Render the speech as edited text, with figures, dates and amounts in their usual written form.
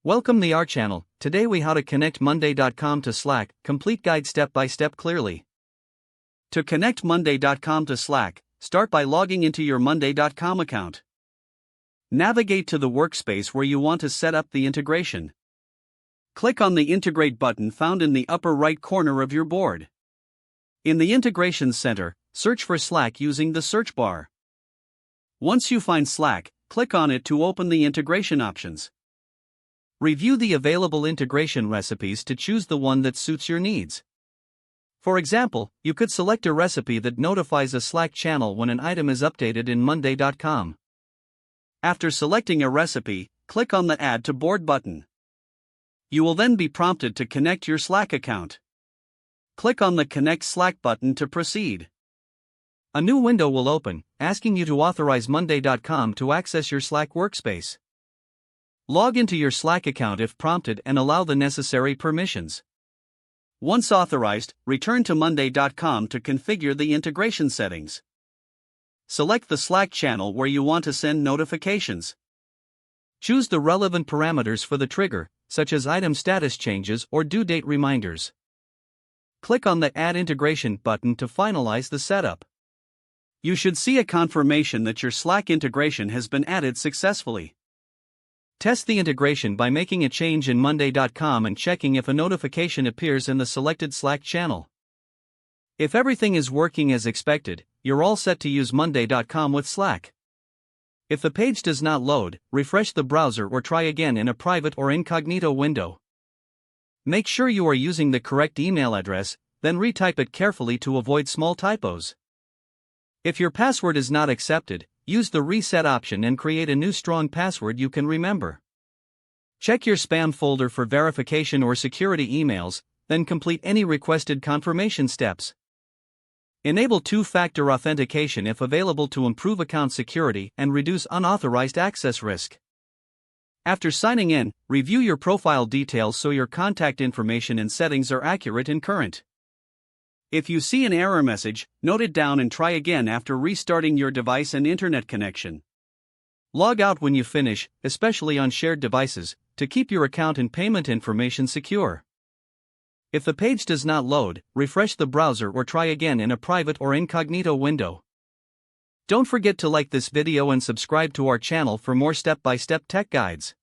Welcome the our channel. Today we how to connect monday.com to Slack, complete guide step by step clearly. To connect monday.com to Slack, start by logging into your monday.com account. Navigate to the workspace where you want to set up the integration. Click on the Integrate button found in the upper right corner of your board. In the Integration Center, search for Slack using the search bar. Once you find Slack, click on it to open the integration options. Review the available integration recipes to choose the one that suits your needs. For example, you could select a recipe that notifies a Slack channel when an item is updated in monday.com. After selecting a recipe, click on the Add to Board button. You will then be prompted to connect your Slack account. Click on the Connect Slack button to proceed. A new window will open, asking you to authorize monday.com to access your Slack workspace. Log into your Slack account if prompted and allow the necessary permissions. Once authorized, return to monday.com to configure the integration settings. Select the Slack channel where you want to send notifications. Choose the relevant parameters for the trigger, such as item status changes or due date reminders. Click on the Add Integration button to finalize the setup. You should see a confirmation that your Slack integration has been added successfully. Test the integration by making a change in monday.com and checking if a notification appears in the selected Slack channel. If everything is working as expected, you're all set to use monday.com with Slack. If the page does not load, refresh the browser or try again in a private or incognito window. Make sure you are using the correct email address, then retype it carefully to avoid small typos. If your password is not accepted, use the reset option and create a new strong password you can remember. Check your spam folder for verification or security emails, then complete any requested confirmation steps. Enable two-factor authentication if available to improve account security and reduce unauthorized access risk. After signing in, review your profile details so your contact information and settings are accurate and current. If you see an error message, note it down and try again after restarting your device and internet connection. Log out when you finish, especially on shared devices, to keep your account and payment information secure. If the page does not load, refresh the browser or try again in a private or incognito window. Don't forget to like this video and subscribe to our channel for more step-by-step tech guides.